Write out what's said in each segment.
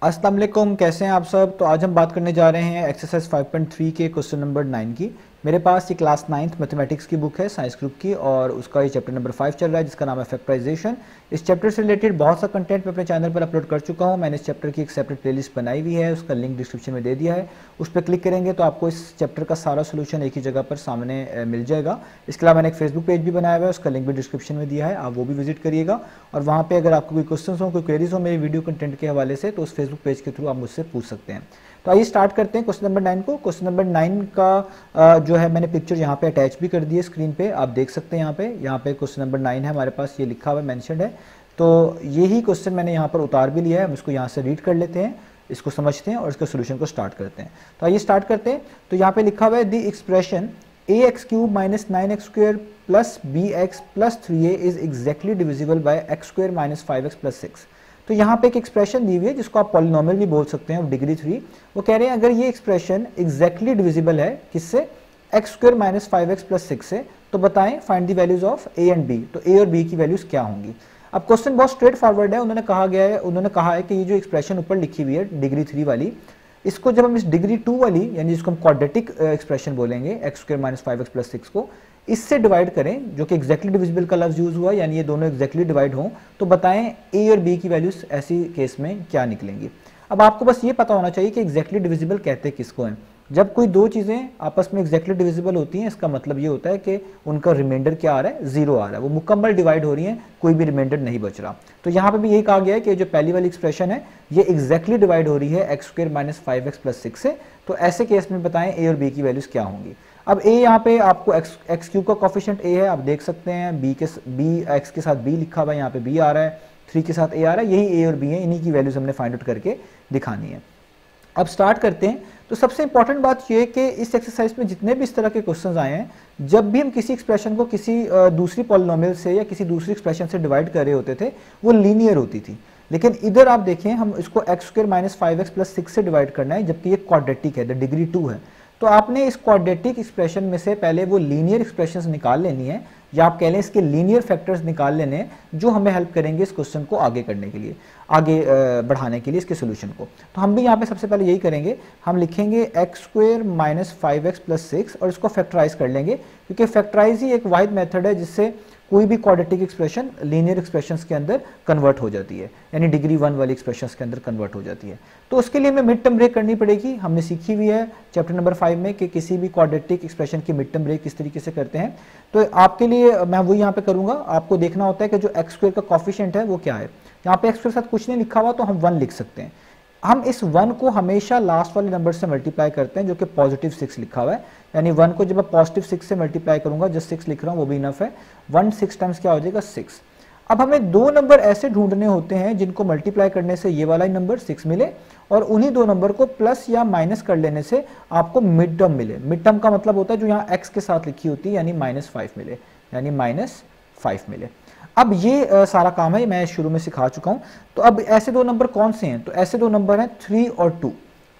अस्सलाम वालेकुम, कैसे हैं आप सब। तो आज हम बात करने जा रहे हैं एक्सरसाइज 5.3 के क्वेश्चन नंबर 9 की। मेरे पास ये क्लास 9th मैथमेटिक्स की बुक है साइंस ग्रुप की, और उसका ये चैप्टर नंबर 5 चल रहा है जिसका नाम है फैक्टराइजेशन। इस चैप्टर से रिलेटेड बहुत सा कंटेंट मैं अपने चैनल पर अपलोड कर चुका हूँ। मैंने इस चैप्टर की एक सेपरेट प्लेलिस्ट बनाई हुई है, उसका लिंक डिस्क्रिप्शन में दे दिया है। उस पर क्लिक करेंगे तो आपको इस चैप्टर का सारा सोल्यूशन एक ही जगह पर सामने मिल जाएगा। इसके अलावा मैंने एक फेसबुक पेज भी बनाया हुआ है, उसका लिंक भी डिस्क्रिप्शन में दिया है, आप वो भी विजिट करिएगा। और वहाँ पे अगर आपको कोई क्वेश्चन हो, कोई क्वेरीज हो मेरे वीडियो कंटेंट के हवाले से, तो उस फेसबुक पेज के थ्रू आप मुझसे पूछ सकते हैं। तो आइए स्टार्ट करते हैं क्वेश्चन नंबर 9 को। क्वेश्चन नंबर 9 का जो है मैंने पिक्चर यहाँ पे अटैच भी कर दी है स्क्रीन पे, आप देख सकते हैं। यहाँ पे क्वेश्चन नंबर 9 है हमारे पास, ये लिखा हुआ है, मेंशन्ड है। तो यही क्वेश्चन मैंने यहाँ पर उतार भी लिया है, हम इसको यहाँ से रीड कर लेते हैं, इसको समझते हैं और इसके सोल्यूशन को स्टार्ट करते हैं। तो आइए स्टार्ट करते हैं। तो यहाँ पे लिखा हुआ है the expression ax³ minus 9x² plus bx plus 3a is exactly divisible by x² minus 5x plus 6। तो यहाँ पे एक एक्सप्रेशन दी हुई है जिसको आप पॉलिनोमियल भी बोल सकते हैं, डिग्री 3। वो कह रहे हैं अगर ये एक्सप्रेशन एग्जैक्टली डिविजिबल है किससे, x² माइनस 5x प्लस 6 से, तो बताएं find the values of a and b। तो a और b की वैल्यूज क्या होंगी। अब क्वेश्चन बहुत स्ट्रेट फॉरवर्ड है। उन्होंने कहा है कि ये जो एक्सप्रेशन ऊपर लिखी हुई है डिग्री 3 वाली, इसको जब हम इस डिग्री 2 वाली यानी जिसको हम क्वाड्रेटिक एक्सप्रेशन बोलेंगे x² माइनस 5x प्लस 6 को, इससे डिवाइड करें, जो कि एग्जैक्टली डिविजिबल का लफ्ज यूज हुआ, यानी ये दोनों एग्जैक्टली डिवाइड हों, तो बताएं a और b की वैल्यूज ऐसी केस में क्या निकलेंगी। अब आपको बस ये पता होना चाहिए कि एग्जैक्टली डिविजिबल कहते किसको हैं। जब कोई दो चीज़ें आपस में एग्जैक्टली डिविजिबल होती हैं, इसका मतलब ये होता है कि उनका रिमाइंडर क्या आ रहा है, जीरो आ रहा है, वो मुकम्मल डिवाइड हो रही हैं, कोई भी रिमाइंडर नहीं बच रहा। तो यहाँ पे भी यही कहा गया है कि जो पहली वाली एक्सप्रेशन है ये एग्जैक्टली डिवाइड हो रही है x² माइनस 5x प्लस 6 से। तो ऐसे केस में बताएं a और b की वैल्यूज क्या होंगी। अब a यहाँ पे आपको x³ का कोफिशिएंट a है, आप देख सकते हैं। x के साथ b लिखा हुआ है, यहाँ पे b आ रहा है, 3 के साथ a आ रहा है, यही a और b है, इन्हीं की वैल्यूज हमने फाइंड आउट करके दिखानी है। अब स्टार्ट करते हैं। तो सबसे इंपॉर्टेंट बात यह है कि इस एक्सरसाइज में जितने भी इस तरह के क्वेश्चंस आए हैं, जब भी हम किसी एक्सप्रेशन को किसी दूसरी पॉलिनोमियल से या किसी दूसरी एक्सप्रेशन से डिवाइड कर रहे होते थे, वो लीनियर होती थी। लेकिन इधर आप देखें, हम इसको x² माइनस 5x प्लस 6 से डिवाइड करना है, जबकि ये क्वाड्रेटिक है, द डिग्री 2 है। तो आपने इस क्वाड्रेटिक एक्सप्रेशन में से पहले वो लीनियर एक्सप्रेशंस निकाल लेनी है, या आप कह लें इसके लीनियर फैक्टर्स निकाल लेने हैं, जो हमें हेल्प करेंगे इस क्वेश्चन को आगे करने के लिए, आगे बढ़ाने के लिए इसके सोल्यूशन को। तो हम भी यहाँ पे सबसे पहले यही करेंगे, हम लिखेंगे x² माइनस 5x प्लस 6 और इसको फैक्टराइज कर लेंगे, क्योंकि फैक्टराइज ही एक वाहिद मेथड है जिससे कोई भी क्वाड्रेटिक एक्सप्रेशन लीनियर एक्सप्रेशंस के अंदर कन्वर्ट हो जाती है, यानी डिग्री 1 वाली एक्सप्रेशंस के अंदर कन्वर्ट हो जाती है। तो उसके लिए हमें मिड टर्म ब्रेक करनी पड़ेगी। हमने सीखी हुई है चैप्टर नंबर 5 में कि किसी भी क्वाड्रेटिक एक्सप्रेशन की मिड टर्म ब्रेक किस तरीके से करते हैं। तो आपके लिए मैं वही यहाँ पे करूंगा। आपको देखना होता है कि जो x² का कोफिशिएंट है वो क्या है। यहाँ पे x के साथ कुछ नहीं लिखा हुआ, तो हम 1 लिख सकते हैं। हम इस 1 को हमेशा लास्ट वाले नंबर से मल्टीप्लाई करते हैं, जो कि पॉजिटिव 6 लिखा हुआ है। यानी 1 को जब मैं पॉजिटिव 6 से मल्टीप्लाई करूंगा, जस्ट 6 लिख रहा हूं वो भी इनफ है। 1 6 टाइम्स क्या हो जाएगा, 6। अब हमें दो नंबर ऐसे ढूंढने होते हैं जिनको मल्टीप्लाई करने से ये वाला ही नंबर 6 मिले, और उन्हीं दो नंबर को प्लस या माइनस कर लेने से आपको मिड टर्म मिले। मिड टर्म का मतलब होता है जो यहाँ x के साथ लिखी होती है, यानी -5 मिले, यानी -5 मिले। अब ये सारा काम है, मैं शुरू में सिखा चुका हूं। तो अब ऐसे दो नंबर कौन से हैं, तो ऐसे दो नंबर हैं 3 और 2,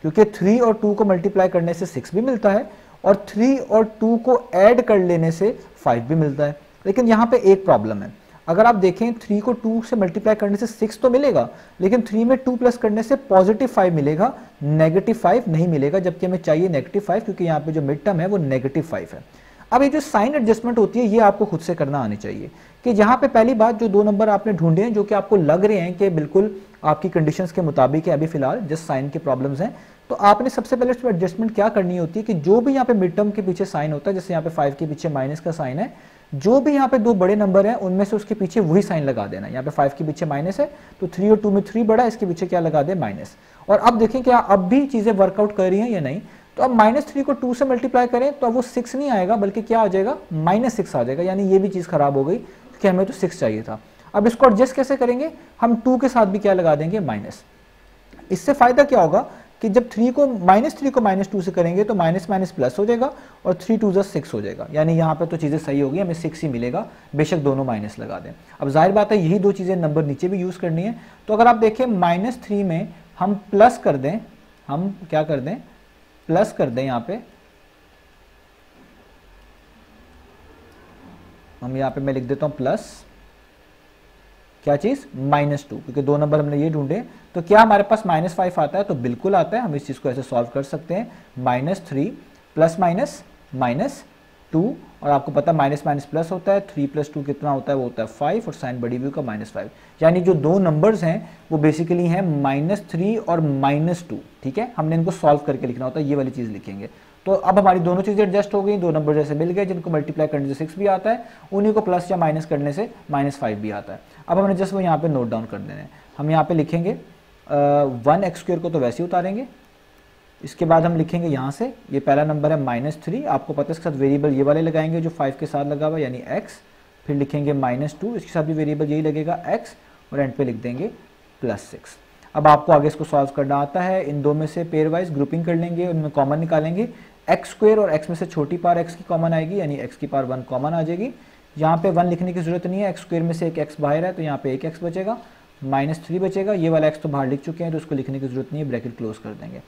क्योंकि 3 और 2 को मल्टीप्लाई करने से 6 भी मिलता है, और 3 और 2 को ऐड कर लेने से 5 भी मिलता है। लेकिन यहाँ पे एक प्रॉब्लम है, अगर आप देखें 3 को 2 से मल्टीप्लाई करने से 6 तो मिलेगा, लेकिन 3 में 2 प्लस करने से पॉजिटिव 5 मिलेगा, नेगेटिव 5 नहीं मिलेगा, जबकि हमें चाहिए नेगेटिव 5, क्योंकि यहाँ पे जो मिड टर्म है वो नेगेटिव 5 है। अब ये जो साइन एडजस्टमेंट होती है, ये आपको खुद से करना आनी चाहिए, कि यहाँ पे पहली बात जो दो नंबर आपने ढूंढे हैं जो कि आपको लग रहे हैं कि बिल्कुल आपकी कंडीशंस के मुताबिक है, अभी फिलहाल जस्ट साइन के प्रॉब्लम्स हैं, तो आपने सबसे पहले इसमें एडजस्टमेंट क्या करनी होती है कि जो भी यहाँ पे मिड टर्म के पीछे साइन होता है, जैसे यहाँ पे 5 के पीछे माइनस का साइन है, जो भी यहाँ पे दो बड़े नंबर हैं उनमें से उसके पीछे वही साइन लगा देना। यहाँ पे 5 के पीछे माइनस है, तो 3 और 2 में 3 बड़ा है, इसके पीछे क्या लगा दे, माइनस। और अब देखें क्या अब भी चीजें वर्कआउट कर रही हैं या नहीं। तो अब -3 को 2 से मल्टीप्लाई करें तो अब वो 6 नहीं आएगा, बल्कि क्या आ जाएगा, -6 आ जाएगा, यानी ये भी चीज खराब हो गई, कि हमें तो 6 चाहिए था। अब इसको एडजस्ट कैसे करेंगे, हम 2 के साथ भी क्या लगा देंगे, माइनस। इससे फायदा क्या होगा कि जब 3 को -2 से करेंगे तो माइनस माइनस प्लस हो जाएगा, और 3 2 जा 6 हो जाएगा, यानी यहाँ पे तो चीजें सही होगी, हमें 6 ही मिलेगा, बेशक दोनों माइनस लगा दें। अब जाहिर बात है यही दो चीजें नंबर नीचे भी यूज करनी है। तो अगर आप देखें -3 में हम प्लस कर दें, हम क्या कर दें, प्लस कर दें, यहाँ पे हम यहाँ पे मैं लिख देता हूं प्लस, क्या चीज़, -2, क्योंकि 2 नंबर हमने ये ढूंढे। तो क्या हमारे पास -5 आता है, तो बिल्कुल आता है। हम इस चीज़ को ऐसे सॉल्व कर सकते हैं, -3 प्लस माइनस -2, और आपको पता है माइनस माइनस प्लस होता है, 3 + 2 कितना होता है, वो होता है 5, और साइन बड़ी व्यू का -5। यानी जो दो नंबर्स हैं वो बेसिकली हैं -3 और -2। ठीक है, हमने इनको सॉल्व करके लिखना होता है, ये वाली चीज़ लिखेंगे। तो अब हमारी दोनों चीज़ें एडजस्ट हो गई, दो नंबर जैसे मिल गए, जिनको मल्टीप्लाई करने से 6 भी आता है, उन्हीं को प्लस या माइनस करने से -5 भी आता है। अब हमने जस्ट वो यहाँ पे नोट डाउन कर देने हैं। हम यहाँ पे लिखेंगे 1x² को तो वैसे ही उतारेंगे, इसके बाद हम लिखेंगे यहाँ से, ये पहला नंबर है -3, आपको पता है इसके साथ वेरिएबल ये वाले लगाएंगे जो 5 के साथ लगा हुआ यानी x, फिर लिखेंगे -2, इसके साथ भी वेरिएबल यही लगेगा x, और एंड पे लिख देंगे +6। अब आपको आगे इसको सॉल्व करना आता है, इन दो में से पेयर वाइज ग्रुपिंग कर लेंगे, उनमें कॉमन निकालेंगे, x² और x में से छोटी पावर x की कॉमन आएगी, यानी x की पावर 1 कॉमन आ जाएगी। यहाँ पे 1 लिखने की जरूरत नहीं है, x² में से एक x बाहर है तो यहाँ पे एक x बचेगा, -3 बचेगा, ये वाला x तो बाहर लिख चुके हैं तो उसको लिखने की जरूरत नहीं है, ब्रैकेट क्लोज कर देंगे।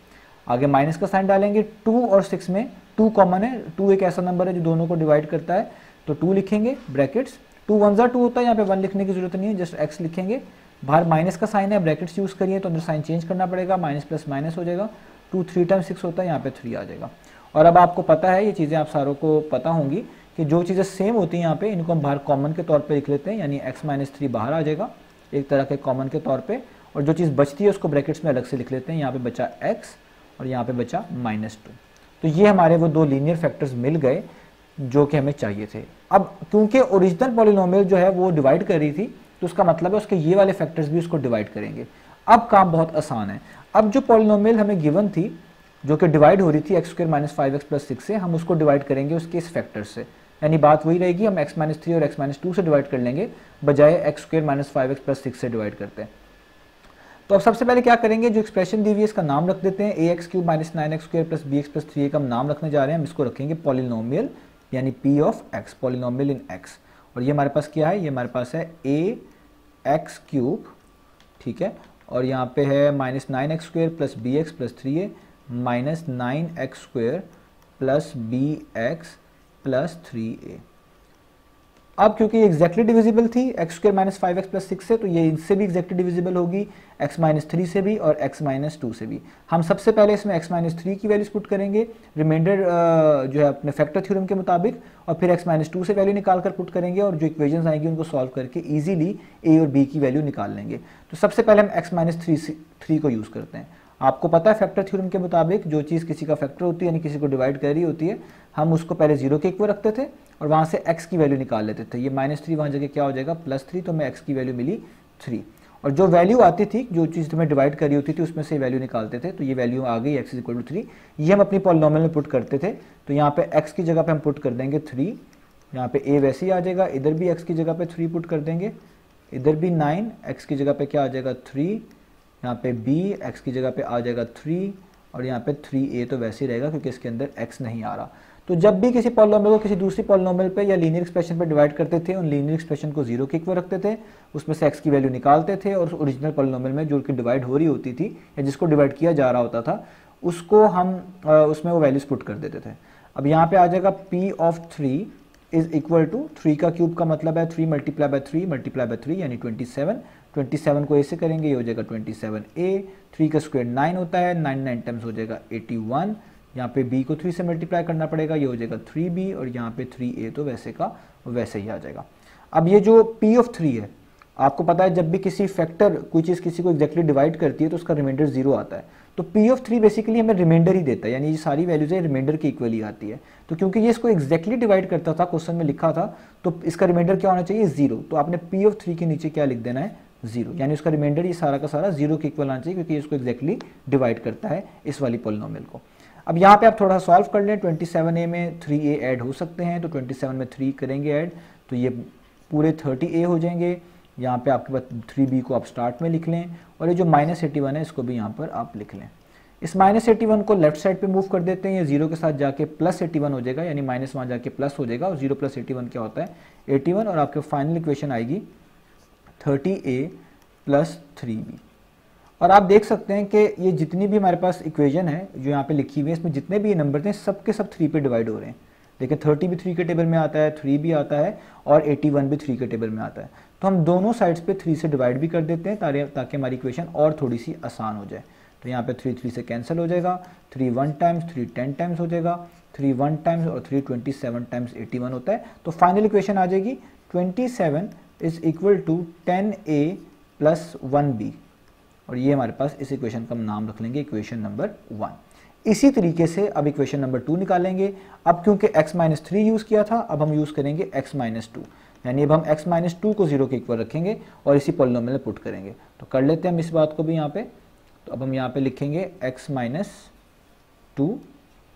आगे माइनस का साइन डालेंगे, 2 और 6 में 2 कॉमन है, 2 एक ऐसा नंबर है जो दोनों को डिवाइड करता है, तो 2 लिखेंगे ब्रैकेट्स, 2 1 2 होता है, यहाँ पे 1 लिखने की जरूरत नहीं है, जस्ट x लिखेंगे, बाहर माइनस का साइन है, ब्रैकेट्स यूज करिए तो अंदर साइन चेंज करना पड़ेगा, माइनस प्लस माइनस हो जाएगा, 2 3 टाइम्स 6 होता है, यहाँ पे 3 आ जाएगा। और अब आपको पता है, ये चीज़ें आप सारों को पता होंगी कि जो चीज़ें सेम होती हैं यहाँ पे, इनको हम बाहर कॉमन के तौर पे लिख लेते हैं, यानी x - 3 बाहर आ जाएगा एक तरह के कॉमन के तौर पे, और जो चीज़ बचती है उसको ब्रैकेट्स में अलग से लिख लेते हैं, यहाँ पे बचा x और यहाँ पे बचा -2। तो ये हमारे वो दो लीनियर फैक्टर्स मिल गए जो कि हमें चाहिए थे। अब क्योंकि ओरिजिनल पॉलिनोमियल जो है वो डिवाइड कर रही थी, तो उसका मतलब है उसके ये वाले फैक्टर्स भी उसको डिवाइड करेंगे। अब काम बहुत आसान है। अब जो पॉलिनोमियल हमें गिवन थी जो कि डिवाइड हो रही थी x² - 5x + 6 से, हम उसको डिवाइड करेंगे उसके इस फैक्टर से, यानी बात वही रहेगी, हम x - 3 और x - 2 से डिवाइड कर लेंगे बजाय x² - 5x + 6 से डिवाइड करते हैं। तो अब सबसे पहले क्या करेंगे, जो एक्सप्रेशन दी हुई है इसका नाम रख देते हैं, ax³ - 9x² + bx + 3a का हम नाम रखने जा रहे हैं, हम इसको रखेंगे पॉलिनोमियल यानी p of x, polynomial in x। और ये हमारे पास क्या है, ये हमारे पास है ax³, ठीक है, और यहाँ पे है -9x² + bx + 3a -9x² + bx + 3a। अब क्योंकि ये एग्जैक्टली डिविजिबल थी x² - 5x + 6 से, तो ये इनसे भी एग्जैक्टली डिविजिबल होगी, x - 3 से भी और x - 2 से भी। हम सबसे पहले इसमें x - 3 की वैल्यूज पुट करेंगे रिमाइंडर जो है अपने फैक्टर थ्योरम के मुताबिक, और फिर x - 2 से वैल्यू निकाल कर पुट करेंगे, और जो इक्वेशंस आएंगी उनको सॉल्व करके इजीली a और b की वैल्यू निकाल लेंगे। तो सबसे पहले हम x - 3 को यूज़ करते हैं। आपको पता है फैक्टर थ्योरम के मुताबिक जो चीज़ किसी का फैक्टर होती है यानी किसी को डिवाइड कर रही होती है, हम उसको पहले 0 के इक्वल रखते थे और वहाँ से x की वैल्यू निकाल लेते थे। ये -3 वहाँ जगह क्या हो जाएगा +3, तो हमें x की वैल्यू मिली 3, और जो वैल्यू आती थी जो चीज़ तुम्हें डिवाइड करी होती थी उसमें से वैल्यू निकालते थे, तो ये वैल्यू आ गई x = 3। ये हम अपनी पॉलिनोमियल में पुट करते थे, तो यहाँ पे x की जगह पे हम पुट कर देंगे 3, यहाँ पे a वैसे ही आ जाएगा, इधर भी x की जगह पे 3 पुट कर देंगे, इधर भी 9, x की जगह पे क्या आ जाएगा 3, यहाँ पे b x की जगह पे आ जाएगा 3, और यहाँ पे 3a तो वैसे ही रहेगा क्योंकि इसके अंदर x नहीं आ रहा। तो जब भी किसी पॉलिनोमियल को किसी दूसरी पॉलिनोमियल पे या लीनियर एक्सप्रेशन पे डिवाइड करते थे, उन लीनियर एक्सप्रेशन को 0 के इक्वल रखते थे, उसमें से x की वैल्यू निकालते थे, और ओरिजिनल पॉलिनोमियल में जो कि डिवाइड हो रही होती थी या जिसको डिवाइड किया जा रहा होता था उसको हम उसमें वो वैल्यूज पुट कर देते थे। अब यहाँ पे आ जाएगा p of 3 is equal to 3 का क्यूब का मतलब है 3 × 3 यानी 27। 27 को ऐसे करेंगे, ये हो जाएगा 27a, 3 का स्क्वायर 9 होता है, 9 टाइम्स हो जाएगा 81, यहाँ पे b को 3 से मल्टीप्लाई करना पड़ेगा, ये हो जाएगा 3b, और यहाँ पे 3a तो वैसे का वैसे ही आ जाएगा। अब ये जो p ऑफ 3 है, आपको पता है जब भी किसी फैक्टर कोई चीज़ किसी को एग्जैक्टली डिवाइड करती है तो उसका रिमाइंडर 0 आता है, तो p ऑफ 3 बेसिकली हमें रिमाइंडर ही देता है, यानी ये सारी वैल्यूज है रिमाइंडर के इक्वल ही आती है। तो क्योंकि ये इसको एग्जैक्टली डिवाइड करता था, क्वेश्चन में लिखा था, तो इसका रिमाइंडर क्या होना चाहिए 0, तो आपने p ऑफ 3 के नीचे क्या लिख देना है 0, यानी उसका रिमाइंडर ये सारा का सारा 0 के इक्वल आना चाहिए क्योंकि इसको एग्जैक्टली डिवाइड करता है इस वाली पॉलिनोमियल को। अब यहाँ पे आप थोड़ा सॉल्व कर लें, 27a में 3a ऐड हो सकते हैं, तो 27 में 3 करेंगे ऐड तो ये पूरे 30a हो जाएंगे। यहाँ पे आपके पास 3b को आप स्टार्ट में लिख लें, और ये जो -81 है इसको भी यहाँ पर आप लिख लें। इस -81 को लेफ्ट साइड पे मूव कर देते हैं, ये 0 के साथ जाके +81 हो जाएगा, यानी माइनस वहाँ जाके प्लस हो जाएगा, और 0 + 81 क्या होता है 81, और आपके फाइनल इक्वेशन आएगी 30a + 3b। और आप देख सकते हैं कि ये जितनी भी हमारे पास इक्वेशन है जो यहाँ पे लिखी हुई है, इसमें जितने भी ये नंबर थे सब के सब 3 पे डिवाइड हो रहे हैं। देखिए 30 भी 3 के टेबल में आता है, 3 भी आता है, और 81 भी 3 के टेबल में आता है। तो हम दोनों साइड्स पे 3 से डिवाइड भी कर देते हैं ताकि हमारी इक्वेशन और थोड़ी सी आसान हो जाए। तो यहाँ पे 3 3 से कैंसिल हो जाएगा, 3 1 टाइम्स, 3 10 टाइम्स हो जाएगा, 3 1 टाइम्स और 3 27 टाइम्स 81 होता है। तो फाइनल इक्वेशन आ जाएगी 27 is equal to 10a plus 1b, और ये हमारे पास इस इक्वेशन का हम नाम रख लेंगे इक्वेशन नंबर 1। इसी तरीके से अब इक्वेशन नंबर 2 निकालेंगे। अब क्योंकि x माइनस 3 यूज़ किया था, अब हम यूज़ करेंगे x माइनस 2, यानी अब हम x माइनस 2 को 0 के इक्वल रखेंगे और इसी पॉलिनोमियल में पुट करेंगे। तो कर लेते हैं हम इस बात को भी यहाँ पे। तो अब हम यहाँ पे लिखेंगे x माइनस 2,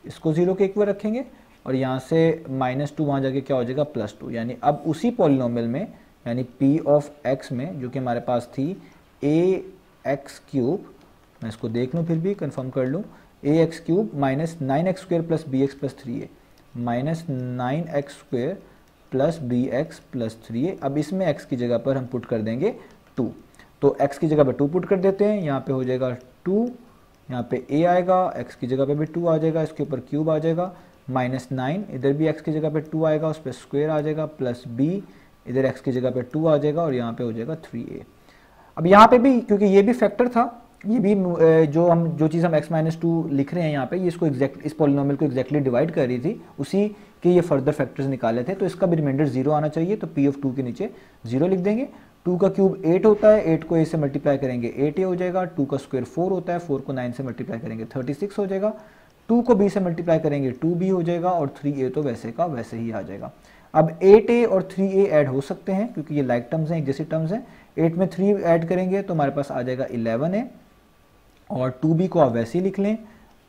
इसको 0 के इक्वल रखेंगे और यहाँ से -2 वहाँ जाके क्या हो जाएगा +2, यानी अब उसी पॉलिनोमियल में यानी p ऑफ x में जो कि हमारे पास थी ax क्यूब, मैं इसको देख लूँ फिर भी कंफर्म कर लूँ, ax cube minus 9x square plus bx plus 3a minus 9x square plus bx plus 3a। अब इसमें x की जगह पर हम पुट कर देंगे 2, तो x की जगह पर 2 पुट कर देते हैं, यहाँ पे हो जाएगा 2, यहाँ पे a आएगा, x की जगह पे भी 2 आ जाएगा, इसके ऊपर क्यूब आ जाएगा, माइनस 9, इधर भी x की जगह पे 2 आएगा, उस पर स्क्वायर आ जाएगा, प्लस b, इधर x की जगह पे 2 आ जाएगा और यहाँ पे हो जाएगा 3a। अब यहाँ पे भी क्योंकि ये भी फैक्टर था, ये भी जो चीज़ हम x माइनस 2 लिख रहे हैं यहाँ पे, ये इसको एग्जैक्ट इस पॉलिनोमियल को एग्जैक्टली डिवाइड कर रही थी, उसी के ये फर्दर फैक्टर्स निकाले थे, तो इसका भी रिमाइंडर 0 आना चाहिए। तो p ऑफ 2 के नीचे 0 लिख देंगे। 2 का क्यूब 8 होता है, 8 को a से मल्टीप्लाई करेंगे 8a हो जाएगा। 2 का स्क्वायर 4 होता है, 4 को 9 से मल्टीप्लाई करेंगे 36 हो जाएगा। 2 को b से मल्टीप्लाई करेंगे 2b हो जाएगा और 3a तो वैसे का वैसे ही आ जाएगा। अब 8a और 3a ऐड हो सकते हैं क्योंकि ये लाइक टर्म्स हैं, एक जैसी टर्म्स हैं। 8 में 3 ऐड करेंगे तो हमारे पास आ जाएगा 11a और 2b को आप वैसे ही लिख लें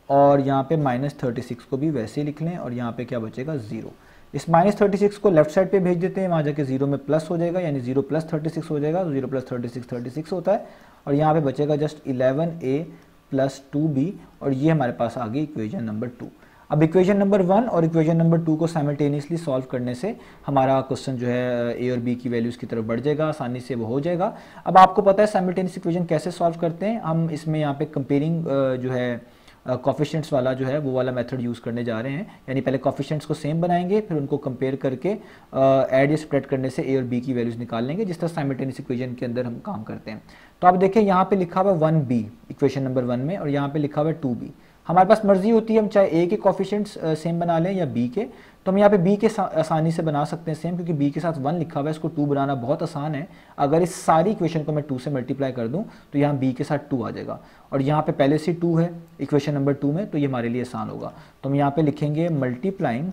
और यहाँ पे -36 को भी वैसे ही लिख लें और यहाँ पे क्या बचेगा 0। इस -36 को लेफ्ट साइड पे भेज देते हैं, वहाँ जाके 0 में प्लस हो जाएगा, यानी 0 प्लस 36 हो जाएगा, तो 0 प्लस 36 होता है और यहाँ पे बचेगा जस्ट 11a प्लस 2b और ये हमारे पास आ गई इक्वेशन नंबर 2। अब इक्वेशन नंबर 1 और इक्वेशन नंबर 2 को साइमल्टेनियसली सॉल्व करने से हमारा क्वेश्चन जो है a और b की वैल्यूज़ की तरफ बढ़ जाएगा, आसानी से वो हो जाएगा। अब आपको पता है साइमल्टेनियस इक्वेशन कैसे सॉल्व करते हैं, हम इसमें यहाँ पे कंपेयरिंग जो है कॉफिशिएंट्स वाला जो है वो वाला मेथड यूज़ करने जा रहे हैं, यानी पहले कॉफिशिएंट्स को सेम बनाएंगे, फिर उनको कंपेयर करके ऐड या स्प्रेड करने से a और b की वैल्यूज़ निकाल लेंगे, जिस तरह साइमल्टेनियस इक्वेशन के अंदर हम काम करते हैं। तो आप देखें यहाँ पे लिखा हुआ है 1b इक्वेशन नंबर 1 में और यहाँ पे लिखा हुआ है 2b। हमारे पास मर्जी होती है हम चाहे a के कॉफिशिएंट्स सेम बना लें या b के, तो हम यहाँ पे b के आसानी से बना सकते हैं सेम, क्योंकि b के साथ 1 लिखा हुआ है, इसको 2 बनाना बहुत आसान है। अगर इस सारी इक्वेशन को मैं 2 से मल्टीप्लाई कर दूं तो यहाँ b के साथ 2 आ जाएगा और यहाँ पे पहले से 2 है इक्वेशन नंबर 2 में, तो ये हमारे लिए आसान होगा। तो हम यहाँ पे लिखेंगे मल्टीप्लाइंग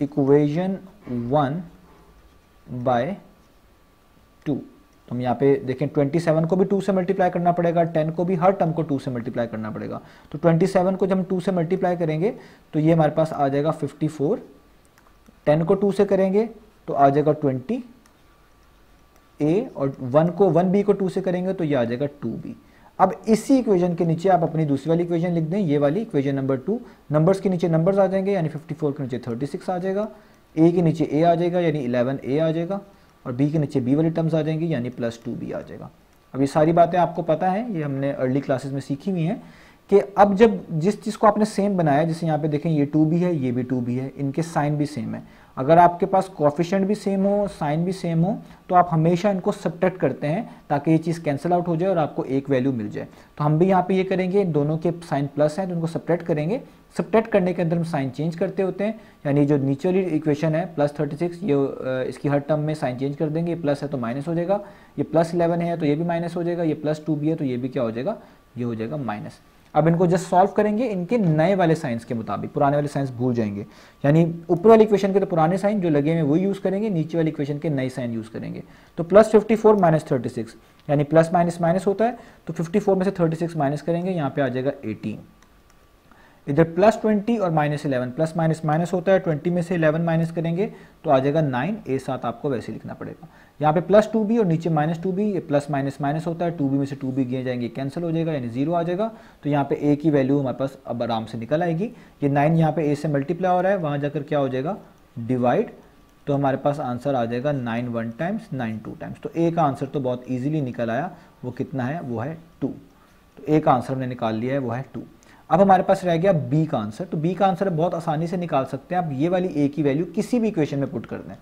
इक्वेशन 1 बाय 2। तो हम यहाँ पे देखें 27 को भी 2 से मल्टीप्लाई करना पड़ेगा, 10 को भी, हर टर्म को 2 से मल्टीप्लाई करना पड़ेगा। तो 27 को जब हम 2 से मल्टीप्लाई करेंगे तो ये हमारे पास आ जाएगा 54, 10 को 2 से करेंगे तो आ जाएगा 20a और 1b को 2 से करेंगे तो ये आ जाएगा 2b। अब इसी इक्वेशन के नीचे आप अपनी दूसरी वाली इक्वेशन लिख दें, ये वाली इक्वेशन नंबर 2, नंबर्स के नीचे नंबर्स आ जाएंगे, यानी 54 के नीचे 36 आ जाएगा, a के नीचे a आ जाएगा यानी 11a आ जाएगा और b के नीचे b वाली टर्म्स आ जाएंगी यानी +2b आ जाएगा। अब ये सारी बातें आपको पता है, ये हमने अर्ली क्लासेस में सीखी हुई हैं कि अब जब जिस चीज़ को आपने सेम बनाया, जैसे यहाँ पे देखें ये 2b है, ये भी 2b है, इनके साइन भी सेम है, अगर आपके पास कोएफिशिएंट भी सेम हो, साइन भी सेम हो, तो आप हमेशा इनको सब्ट्रैक्ट करते हैं ताकि ये चीज़ कैंसिल आउट हो जाए और आपको एक वैल्यू मिल जाए। तो हम भी यहाँ पे ये करेंगे, दोनों के साइन प्लस हैं तो उनको सब्ट्रैक्ट करेंगे, सब्ट्रैक्ट करने के अंदर हम साइन चेंज करते होते हैं, यानी जो नीचे वाली इक्वेशन है +36, ये इसकी हर टर्म में साइन चेंज कर देंगे, ये प्लस है तो माइनस हो जाएगा, ये +11 है तो ये भी माइनस हो जाएगा, ये +2b है तो ये भी क्या हो जाएगा, ये हो जाएगा माइनस। अब इनको जस्ट सॉल्व करेंगे इनके नए वाले साइंस के मुताबिक, पुराने वाले साइंस भूल जाएंगे, यानी ऊपर वाली इक्वेशन के तो पुराने साइन जो लगे हैं वही यूज़ करेंगे, नीचे वाली इक्वेशन के नए साइन यूज़ करेंगे। तो +54 - 36 यानी प्लस माइनस माइनस होता है, तो 54 में से 36 माइनस करेंगे, यहाँ पे आ जाएगा 18। इधर +20 और -11, प्लस माइनस माइनस होता है, 20 में से 11 माइनस करेंगे तो आ जाएगा 9, ए साथ आपको वैसे लिखना पड़ेगा। यहाँ पे +2b और नीचे -2b, ये प्लस माइनस माइनस होता है, 2b में से 2b गए जाएंगे, कैंसिल हो जाएगा यानी 0 आ जाएगा। तो यहाँ पे a की वैल्यू हमारे पास अब आराम से निकल आएगी। ये 9 यहाँ पे a से मल्टीप्लाई हो रहा है, वहाँ जाकर क्या हो जाएगा डिवाइड, तो हमारे पास आंसर आ जाएगा 9 1 टाइम्स 9 2 टाइम्स। तो a का आंसर तो बहुत ईजिली निकल आया, वो कितना है, वो है 2। तो a का आंसर हमने निकाल लिया है, वो है 2। अब हमारे पास रह गया बी का आंसर। तो बी का आंसर बहुत आसानी से निकाल सकते हैं आप, ये वाली ए की वैल्यू किसी भी इक्वेशन में पुट कर दें,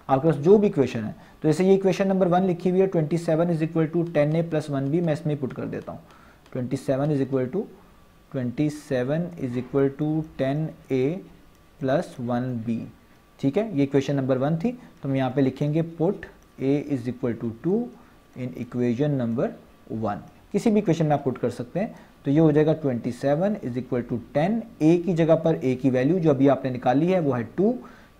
आपके पास जो भी इक्वेशन है। तो जैसे ये इक्वेशन नंबर 1 लिखी हुई है 27 is equal to 10a plus 1b, मैं इसमें पुट कर देता हूँ 27 is equal to 10a plus 1b। ठीक है, ये इक्वेशन नंबर 1 थी, तो हम यहाँ पे लिखेंगे put a is equal to 2 in equation number 1। किसी भी इक्वेशन में आप पुट कर सकते हैं। तो ये हो जाएगा 27 इज इक्वल टू 10, a की जगह पर a की वैल्यू जो अभी आपने निकाली है वो है 2,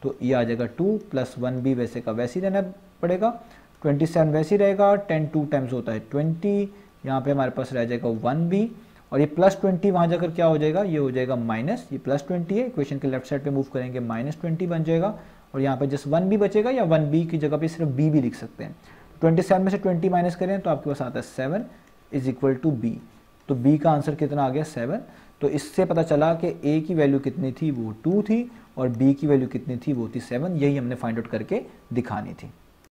तो ये आ जाएगा 2 प्लस 1b वैसे का वैसे ही रहना पड़ेगा, 27 वैसे ही रहेगा, 10 2 टाइम्स होता है 20, यहाँ पे हमारे पास रह जाएगा 1b, और ये प्लस 20 वहाँ जाकर क्या हो जाएगा, ये हो जाएगा माइनस, ये प्लस 20 है, इक्वेशन के लेफ्ट साइड पे मूव करेंगे माइनस 20 बन जाएगा, और यहाँ पे जस्ट 1b बचेगा, या 1b की जगह पे सिर्फ b भी लिख सकते हैं। 27 में से 20 माइनस करें तो आपके पास आता है 7 इज इक्वल टू b। तो b का आंसर कितना आ गया 7। तो इससे पता चला कि a की वैल्यू कितनी थी, वो 2 थी, और b की वैल्यू कितनी थी, वो थी 7। यही हमने फाइंड आउट करके दिखानी थी।